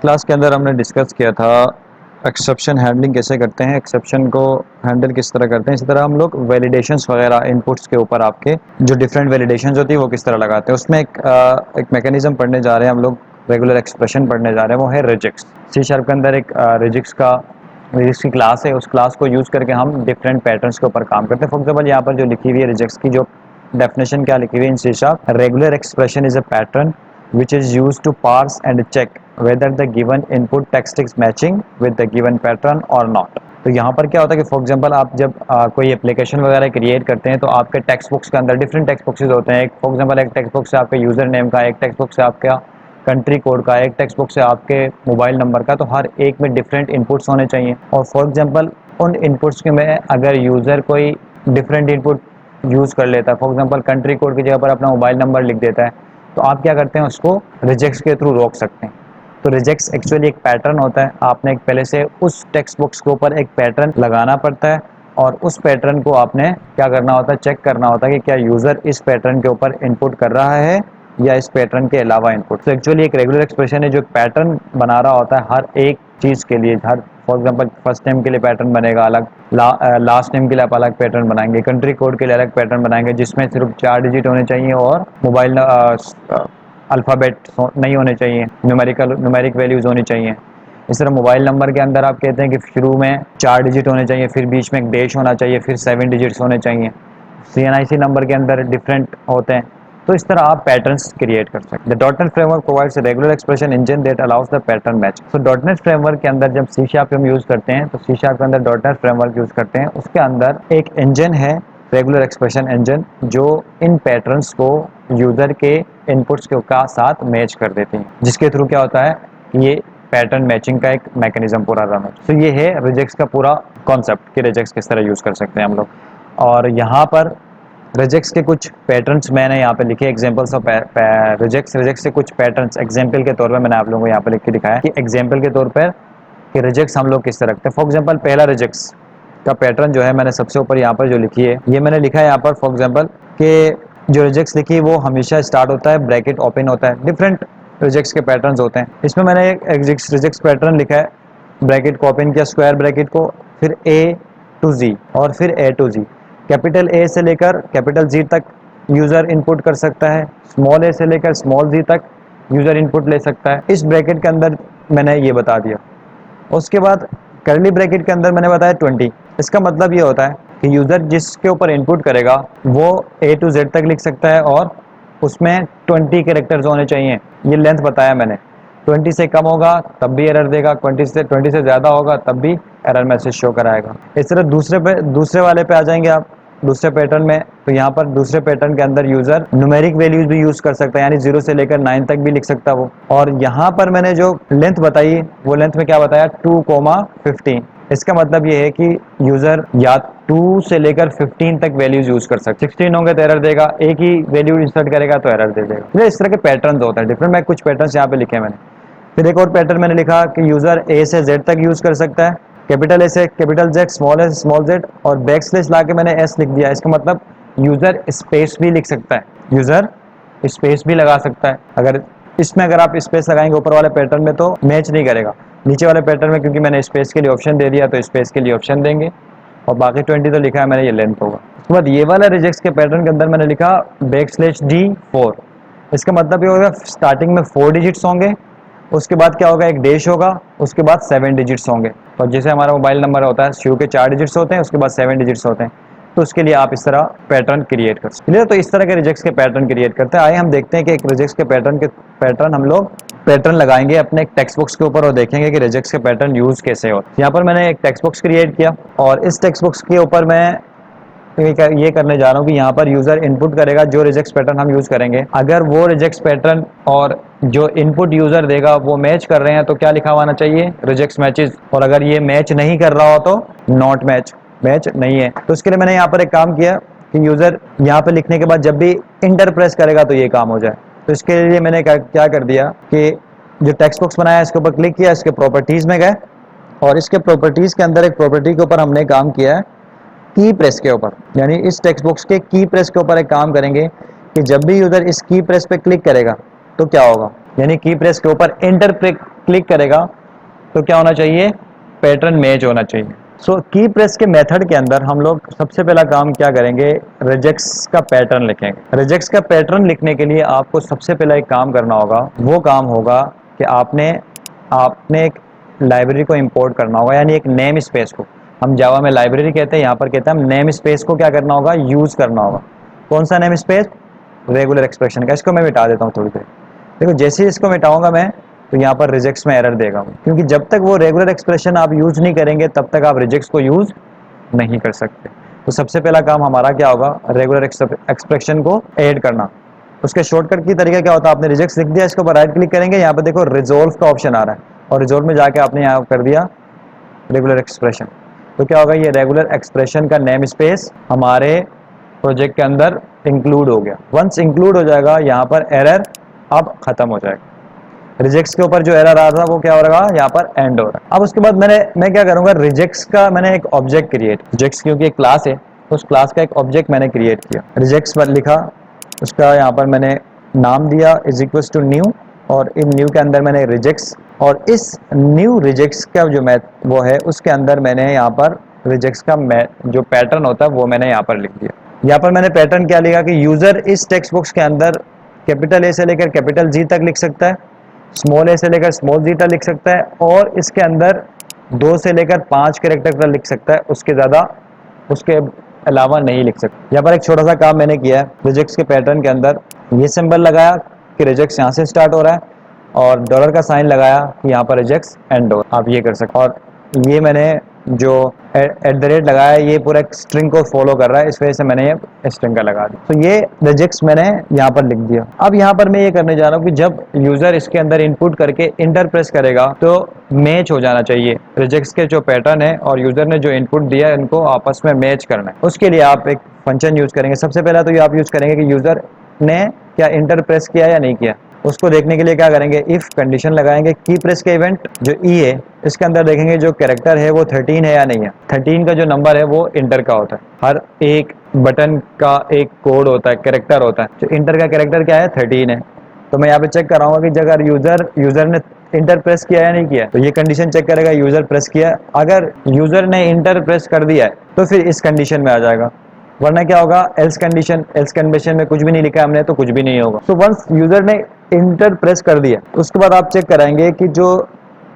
Class के अंदर हमने डिस्कस किया था एक्सेप्शन हैंडलिंग कैसे करते हैं, एक्सेप्शन को हैंडल किस तरह करते हैं। इसी तरह हम लोग वैलिडेशंस वगैरह इनपुट्स के ऊपर आपके जो डिफरेंट वैलिडेशंस होती है वो किस तरह लगाते हैं, उसमें एक मैकेनिज्म पढ़ने जा रहे हैं हम लोग। रेगुलर एक्सप्रेशन पढ़ने जा रहे हैं, वो है रिजिक्स। सी शार्प के अंदर एक रिजिक्स की क्लास है। उस क्लास को यूज़ करके हम डिफरेंट पैटर्न्स के ऊपर काम करते हैं। फॉर एग्जाम्पल यहाँ पर जो लिखी हुई है रिजिक्स की जो डेफिनेशन क्या लिखी हुई है in C sharp, regular expression is a pattern which is used to parse and check whether the given input text is matching with the given pattern or not। तो यहाँ पर क्या होता है कि फॉर एग्जांपल आप जब कोई एप्लीकेशन वगैरह क्रिएट करते हैं तो आपके टेक्स्ट बुक्स के अंदर डिफरेंट टेक्स्ट बुक्स होते हैं। एक फॉर एग्जांपल एक टेक्स्ट बुक से आपके यूज़र नेम का, एक टेक्स्ट बुक से आपका कंट्री कोड का, एक टेक्स्ट बुक से आपके मोबाइल नंबर का, तो हर एक में डिफरेंट इनपुट्स होने चाहिए। और फॉर एग्जांपल उन इनपुट्स के में अगर यूज़र कोई डिफरेंट इनपुट यूज़ कर लेता है, फॉर एग्जांपल कंट्री कोड की जगह पर अपना मोबाइल नंबर लिख देता है, तो आप क्या करते हैं, उसको रिजेक्ट्स के थ्रू रोक सकते हैं। तो रिजेक्ट्स एक्चुअली एक पैटर्न होता है। आपने एक पहले से उस टेक्स्ट बुक्स के ऊपर एक पैटर्न लगाना पड़ता है और उस पैटर्न को आपने क्या करना होता है, चेक करना होता है कि क्या यूज़र इस पैटर्न के ऊपर इनपुट कर रहा है या इस पैटर्न के अलावा इनपुट। तो एक्चुअली एक रेगुलर एक्सप्रेशन है जो पैटर्न बना रहा होता है हर एक चीज़ के लिए। Her for example first name के लिए पैटर्न बनेगा अलग, लास्ट नेम के लिए आप अलग पैटर्न बनाएंगे, कंट्री कोड के लिए अलग पैटर्न बनाएंगे जिसमें सिर्फ 4 डिजिट होने चाहिए और मोबाइल अल्फ़ाबेट नहीं होने चाहिए, न्यूमेरिक वैल्यूज़ होनी चाहिए। इस तरह मोबाइल नंबर के अंदर आप कहते हैं कि शुरू में 4 डिजिट होने चाहिए, फिर बीच में एक डैश होना चाहिए, फिर 7 डिजिट्स होने चाहिए। CNIC नंबर के अंदर डिफरेंट होते हैं। तो इस तरह आप पैटर्न्स क्रिएट कर सकते हैं। The dot net framework provides a regular expression engine that allows the pattern match. तो डॉटनेट फ्रेमवर्क के अंदर जब सी शार्प हम यूज़ करते हैं तो सी शार्प के अंदर डॉटनेट फ्रेमवर्क यूज़ करते हैं, उसके अंदर एक इंजन है, रेगुलर एक्सप्रेशन इंजन, जो इन पैटर्न्स को यूज़र के इनपुट्स के साथ मैच कर देते हैं, जिसके थ्रू क्या होता है, ये पैटर्न मैचिंग का एक मैकेनिज्म पूरा रन है। तो ये है रिजेक्ट्स का पूरा कॉन्सेप्ट कि रिजेक्ट्स किस तरह यूज़ कर सकते हैं हम लोग। और यहाँ पर रिजेक्ट्स के कुछ पैटर्न्स मैंने यहाँ पे लिखे, एग्जांपल्स ऑफ रिजेक्ट्स के कुछ पैटर्न्स एग्जांपल के तौर पे मैंने आप लोगों को यहाँ पे लिख के दिखाया कि एग्जांपल के तौर पर कि रिजेक्ट्स हम लोग किस तरह रखते हैं। फॉर एग्जांपल पहला रिजेक्ट्स का पैटर्न जो है मैंने सबसे ऊपर यहाँ पर जो लिखी है, ये मैंने लिखा है यहाँ पर फॉर एग्जांपल कि जो रिजेक्ट्स लिखी है वो हमेशा स्टार्ट होता है ब्रैकेट ओपन होता है। डिफरेंट रिजेक्ट्स के पैटर्न्स होते हैं। इसमें मैंने एक रिजेक्ट्स पैटर्न लिखा है, ब्रैकेट को ओपन किया, स्क्वायर ब्रैकेट को, फिर A to Z और फिर A to Z। Capital A से लेकर कैपिटल Z तक यूज़र इनपुट कर सकता है, स्मॉल a से लेकर स्मॉल z तक यूज़र इनपुट ले सकता है। इस ब्रैकेट के अंदर मैंने ये बता दिया। उसके बाद करली ब्रैकेट के अंदर मैंने बताया 20। इसका मतलब ये होता है कि यूज़र जिसके ऊपर इनपुट करेगा वो A to Z तक लिख सकता है और उसमें 20 कैरेक्टर्स होने चाहिए। ये लेंथ बताया मैंने। 20 से कम होगा तब भी एरर देगा, 20 से ज़्यादा होगा तब भी एरर मैसेज शो कराएगा। इस तरह दूसरे वाले पे आ जाएंगे आप, दूसरे पैटर्न में। तो यहाँ पर दूसरे पैटर्न के अंदर यूज़र न्यूमेरिक वैल्यूज भी यूज़ कर सकता है, यानी 0 से लेकर 9 तक भी लिख सकता है वो। और यहाँ पर मैंने जो लेंथ बताई वो लेंथ में क्या बताया, 2,15। इसका मतलब ये है कि यूज़र या 2 से लेकर 15 तक वैल्यूज यूज़ कर सकते। 16 होंगे तो एरर देगा, एक ही वैल्यू इंसर्ट करेगा तो एरर दे देगा। तो इस तरह के पैटर्न होते हैं डिफरेंट। मैं कुछ पैटर्न यहाँ पे लिखे हैं मैंने। फिर एक और पैटर्न मैंने लिखा कि यूज़र A से Z तक यूज़ कर सकता है, कैपिटल A से कैपिटल Z, स्मॉल a से स्मॉल z, और बैक स्लैश ला के मैंने S लिख दिया। इसका मतलब यूज़र स्पेस भी लिख सकता है, यूज़र स्पेस भी लगा सकता है। अगर आप स्पेस लगाएंगे ऊपर वाले पैटर्न में तो मैच नहीं करेगा। नीचे वाले पैटर्न में क्योंकि मैंने स्पेस के लिए ऑप्शन दे दिया तो स्पेस के लिए ऑप्शन देंगे, और बाकी 20 तो लिखा है मैंने, ये लेंथ होगा। उसके बाद ये वाला रिजेक्ट्स के पैटर्न के अंदर मैंने लिखा /D4। इसका मतलब ये होगा स्टार्टिंग में 4 डिजिट्स होंगे, उसके बाद क्या होगा, एक डैश होगा, उसके बाद 7 डिजिट्स होंगे। और जैसे हमारा मोबाइल नंबर होता है शुरू के 4 डिजिट्स होते हैं, उसके बाद 7 डिजिट्स होते हैं, तो उसके लिए आप इस तरह पैटर्न क्रिएट कर सकते हैं। तो इस तरह के रिजेक्ट्स के पैटर्न क्रिएट करते हैं। आइए हम देखते हैं कि एक रिजेक्ट्स के पैटर्न हम लोग पैटर्न लगाएंगे अपने एक टेक्स्ट बुक्स के ऊपर और देखेंगे कि रिजेक्ट्स के पैटर्न यूज कैसे हो। यहाँ पर मैंने एक टेक्स्ट बुक्स क्रिएट किया और इस टेक्स्ट बुक्स के ऊपर मैं ये करने जा रहा हूँ कि यहाँ पर यूज़र इनपुट करेगा जो रिजेक्ट्स पैटर्न हम यूज़ करेंगे। अगर वो रिजेक्ट्स पैटर्न और जो इनपुट यूज़र देगा वो मैच कर रहे हैं तो क्या लिखा होना चाहिए, रिजेक्ट्स मैचेस। और अगर ये मैच नहीं कर रहा हो तो नॉट मैच, मैच नहीं है। तो इसके लिए मैंने यहाँ पर एक काम किया कि यूज़र यहाँ पर लिखने के बाद जब भी इंटर प्रेस करेगा तो ये काम हो जाए। तो इसके लिए मैंने क्या कर दिया कि जो टेक्स्ट बुक्स बनाया इसके ऊपर क्लिक किया, इसके प्रॉपर्टीज़ में गए और इसके प्रॉपर्टीज़ के अंदर एक प्रॉपर्टी के ऊपर हमने काम किया है की प्रेस के ऊपर। यानी इस टेक्स्ट बॉक्स के की प्रेस के ऊपर एक काम करेंगे कि जब भी यूजर इस की प्रेस पे क्लिक करेगा तो क्या होगा, यानी की प्रेस के ऊपर एंटर पे क्लिक करेगा तो क्या होना चाहिए, पैटर्न मैच होना चाहिए। सो की प्रेस के मेथड के अंदर हम लोग सबसे पहला काम क्या करेंगे, रिजेक्ट्स का पैटर्न लिखेंगे। रिजेक्ट्स का पैटर्न लिखने के लिए आपको सबसे पहला एक काम करना होगा, वो काम होगा कि आपने आपने एक लाइब्रेरी को इंपोर्ट करना होगा, यानी एक नेम स्पेस को। हम जावा में लाइब्रेरी कहते हैं, यहाँ पर कहते हैं हम नेम स्पेस को क्या करना होगा, यूज करना होगा। कौन सा नेम स्पेस, रेगुलर एक्सप्रेशन का। इसको मैं मिटा देता हूँ थोड़ी देर। देखो जैसे ही इसको मिटाऊंगा मैं, तो यहाँ पर रिजेक्ट्स में एरर देगा वो, क्योंकि जब तक वो रेगुलर एक्सप्रेशन आप यूज नहीं करेंगे तब तक आप रिजेक्ट्स को यूज नहीं कर सकते। तो सबसे पहला काम हमारा क्या होगा, रेगुलर एक्सप्रेशन को ऐड करना। उसके शॉर्टकट की तरीका क्या होता है, आपने रिजेक्ट्स लिख दिया, इसके ऊपर राइट क्लिक करेंगे, यहाँ पर देखो रिजोल्व का ऑप्शन आ रहा है, और रिजोल्व में जाके आपने यहाँ कर दिया रेगुलर एक्सप्रेशन। तो क्या होगा, ये रेगुलर एक्सप्रेशन का नेम स्पेस हमारे प्रोजेक्ट के अंदर इंक्लूड हो गया। वंस इंक्लूड हो जाएगा, यहाँ पर एरर अब खत्म हो जाएगा। रिजेक्ट्स के ऊपर जो एरर आ रहा था वो क्या हो रहा है, यहाँ पर एंड हो रहा है। अब उसके बाद मैं क्या करूंगा, रिजेक्ट्स का मैंने एक ऑब्जेक्ट क्रिएट, रिजेक्ट्स क्योंकि एक क्लास है, तो उस क्लास का एक ऑब्जेक्ट मैंने क्रिएट किया। रिजेक्ट्स पर लिखा, उसका यहाँ पर मैंने नाम दिया इज इक्वल टू न्यू, और इन न्यू के अंदर मैंने रिजेक्ट्स, और इस न्यू रिजेक्ट्स का जो वो है उसके अंदर मैंने यहाँ पर रिजेक्ट्स का जो पैटर्न होता है वो मैंने यहाँ पर लिख दिया। यहाँ पर मैंने पैटर्न क्या लिखा कि यूजर इस टेक्स्ट बॉक्स के अंदर कैपिटल ए से लेकर कैपिटल जी तक लिख सकता है, स्मॉल ए से लेकर स्मॉल जी तक लिख सकता है, और इसके अंदर 2 से लेकर 5 कैरेक्टर तक लिख सकता है, उसके ज़्यादा उसके अलावा नहीं लिख सकता। यहाँ पर एक छोटा सा काम मैंने किया है, रिजेक्ट्स के पैटर्न के अंदर ये सिंबल लगाया कि रिजेक्ट्स यहाँ से स्टार्ट हो रहा है, और डॉलर का साइन लगाया कि यहाँ पर रिजेक्ट्स एंड हो, आप ये कर सकते। और ये मैंने जो एट द रेट लगाया है, ये पूरा एक स्ट्रिंग को फॉलो कर रहा है, इस वजह से मैंने ये स्ट्रिंग का लगा दिया। तो ये रिजेक्ट्स मैंने यहाँ पर लिख दिया। अब यहाँ पर मैं ये करने जा रहा हूँ कि जब यूजर इसके अंदर इनपुट करके इंटर प्रेस करेगा तो मैच हो जाना चाहिए रिजेक्ट्स के जो पैटर्न है और यूजर ने जो इनपुट दिया है, इनको आपस में मैच करना है। उसके लिए आप एक फंक्शन यूज करेंगे। सबसे पहला तो ये आप यूज करेंगे कि यूजर ने क्या इंटर प्रेस किया या नहीं किया। उसको देखने के लिए क्या करेंगे, इफ कंडीशन लगाएंगे, की प्रेस के इवेंट जो ई है इसके अंदर देखेंगे जो कैरेक्टर है वो 13 है या नहीं है। 13 का जो नंबर है वो इंटर का होता है। हर एक बटन का एक कोड होता है, कैरेक्टर होता है। तो इंटर का कैरेक्टर क्या है, 13 है। तो मैं यहाँ पे चेक कराऊंगा कि अगर यूजर ने इंटर प्रेस किया या नहीं किया, तो ये कंडीशन चेक करेगा यूजर प्रेस किया। अगर यूजर ने इंटर प्रेस कर दिया है तो फिर इस कंडीशन में आ जाएगा, वरना क्या होगा, एल्स कंडीशन में कुछ भी नहीं लिखा है हमने तो कुछ भी नहीं होगा। तो वंस यूजर ने इंटर प्रेस कर दिया, उसके बाद आप चेक कराएंगे कि जो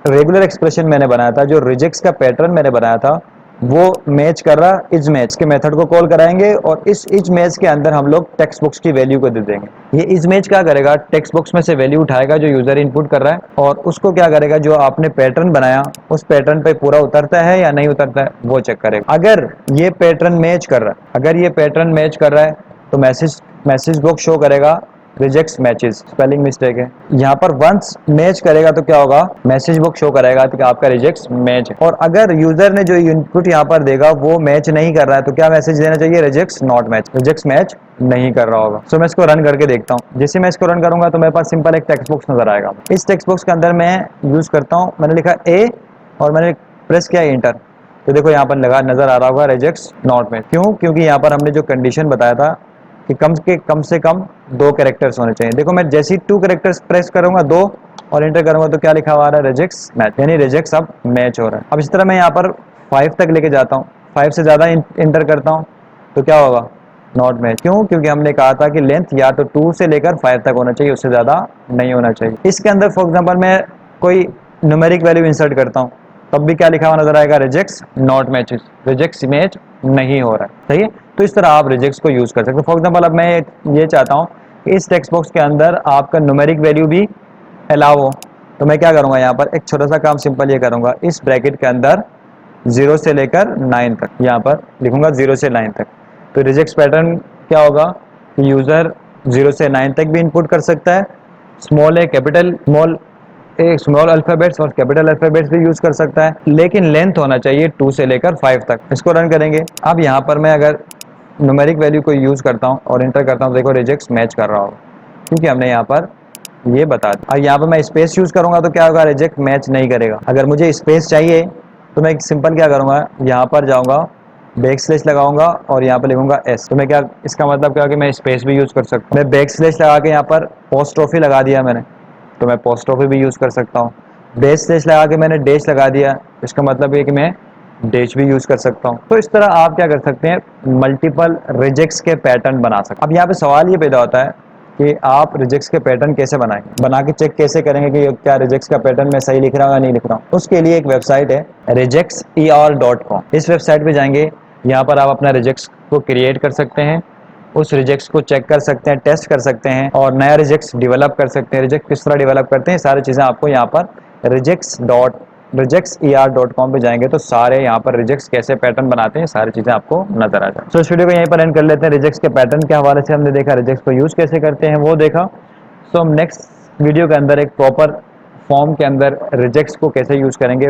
रेगुलर एक्सप्रेशन मैंने बनाया था, जो रिजेक्ट्स का पैटर्न मैंने बनाया था, वो मैच कर रहा इज मैच के मेथड को कॉल कराएंगे, और इस इज मैच के अंदर हम लोग टेक्स्ट बॉक्स की वैल्यू को दे देंगे। ये इज मैच क्या करेगा, टेक्स्ट बॉक्स में से वैल्यू उठाएगा जो यूजर इनपुट कर रहा है, और उसको क्या करेगा, जो आपने पैटर्न बनाया उस पैटर्न पे पूरा उतरता है या नहीं उतरता है वो चेक करेगा। अगर ये पैटर्न मैच कर रहा है, अगर ये पैटर्न मैच कर रहा है तो मैसेज बॉक्स शो करेगा रिजेक्ट्स मैचेस, स्पेलिंग मिस्टेक है यहाँ पर। वंस मैच करेगा तो क्या होगा, मैसेज बुक शो करेगा कि आपका रिजेक्ट्स मैच है। और अगर यूजर ने जो इनपुट यहाँ पर देगा वो मैच नहीं कर रहा है तो क्या मैसेज देना चाहिए, rejects not match, rejects match नहीं कर रहा होगा। सो मैं इसको रन करके देखता हूँ। जैसे मैं इसको रन करूंगा तो मेरे पास सिंपल एक टेक्स्ट बॉक्स नजर आएगा। इस टेक्स्ट बॉक्स के अंदर मैं यूज करता हूँ, मैंने लिखा ए और मैंने प्रेस किया इंटर, तो देखो यहाँ पर लगा नजर आ रहा होगा रिजेक्ट्स नॉट मैच। क्यों, क्योंकि यहाँ पर हमने जो कंडीशन बताया था कि कम से कम 2 कैरेक्टर्स होने चाहिए। देखो मैं जैसे ही 2 कैरेक्टर्स प्रेस करूंगा 2 और एंटर करूंगा तो क्या लिखा हुआ आ रहा है, रिजेक्ट्स मैच, यानी रिजेक्ट्स अब मैच हो रहा है। अब इस तरह मैं यहाँ पर 5 तक लेके जाता हूँ, 5 से ज़्यादा एंटर करता हूँ तो क्या होगा, नॉट मैच। क्यों, क्योंकि हमने कहा था कि लेंथ या तो 2 से लेकर 5 तक होना चाहिए, उससे ज़्यादा नहीं होना चाहिए। इसके अंदर फॉर एग्जाम्पल मैं कोई न्यूमेरिक वैल्यू इंसर्ट करता हूँ तब भी क्या लिखा हुआ नजर आएगा, rejects not matches, rejects match नहीं हो रहा है। सही है, तो इस तरह आप रिजेक्ट्स को यूज कर सकते हो। फॉर एग्जांपल अब मैं ये चाहता हूँ कि इस टेक्स्ट बॉक्स के अंदर आपका न्यूमेरिक वैल्यू भी अलाउ हो, तो मैं क्या करूँगा, यहाँ पर एक छोटा सा काम सिंपल ये करूँगा, इस ब्रैकेट के अंदर 0 से लेकर 9 तक यहाँ पर लिखूंगा, 0 से 9 तक। तो रिजेक्ट्स पैटर्न क्या होगा कि यूजर 0 से 9 तक भी इनपुट कर सकता है, स्मॉल है कैपिटल स्मॉल अल्फाबेट्स और कैपिटल अल्फाबेट्स भी यूज कर सकता है, लेकिन लेंथ होना चाहिए 2 से लेकर 5 तक। इसको रन करेंगे। अब यहाँ पर मैं अगर न्यूमेरिक वैल्यू को यूज करता हूँ और एंटर करता हूँ, देखो रिजेक्ट्स मैच कर रहा हो, क्योंकि हमने यहाँ पर ये बता दिया। अब यहाँ पर मैं स्पेस यूज करूंगा तो क्या होगा, रिजेक्ट मैच नहीं करेगा। अगर मुझे स्पेस चाहिए तो मैं सिंपल क्या करूंगा, यहाँ पर जाऊंगा, बैक स्लैश लगाऊंगा और यहाँ पर लिखूंगा एस। तो मैं क्या, इसका मतलब क्या कि मैं स्पेस भी यूज कर सकता हूँ। मैं बैक स्लैश लगा के यहाँ पर पोस्ट ऑफिस लगा दिया मैंने, तो मैं पोस्ट ऑफिस भी यूज कर सकता हूँ। बेस स्लैश लगा के मैंने डैश लगा दिया, इसका मतलब है कि मैं डैश भी यूज कर सकता हूँ। तो इस तरह आप क्या कर सकते हैं, मल्टीपल रिजेक्ट्स के पैटर्न बना सकते हैं। अब यहाँ पे सवाल ये पैदा होता है कि आप रिजेक्ट्स के पैटर्न कैसे बनाएंगे, बना के चेक कैसे करेंगे कि क्या रिजेक्ट्स का पैटर्न मैं सही लिख रहा हूँ या नहीं लिख रहा हूँ। उसके लिए एक वेबसाइट है rejectser.com। इस वेबसाइट पे जाएंगे, यहाँ पर आप अपना रिजेक्ट्स को क्रिएट कर सकते हैं, उस रिजेक्ट्स को चेक कर सकते हैं, टेस्ट कर सकते हैं और नया रिजेक्ट्स डेवलप कर सकते हैं। रिजेक्ट किस तरह डेवलप करते हैं, सारी चीज़ें आपको यहाँ पर rejectser.com पे जाएंगे तो सारे यहाँ पर रिजेक्ट्स कैसे पैटर्न बनाते हैं सारी चीज़ें आपको नजर आ जाए। तो इस वीडियो को यहीं पर एंड कर लेते हैं। रिजेक्ट्स के पैटर्न के हवाले से हमने देखा, रिजेक्ट्स को यूज़ कैसे करते हैं वो देखा। सो हम नेक्स्ट वीडियो के अंदर एक प्रॉपर फॉर्म के अंदर रिजेक्ट्स को कैसे यूज़ करेंगे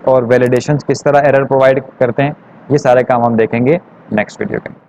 और वैलिडेशंस किस तरह एरर प्रोवाइड करते हैं, ये सारे काम हम देखेंगे नेक्स्ट वीडियो के।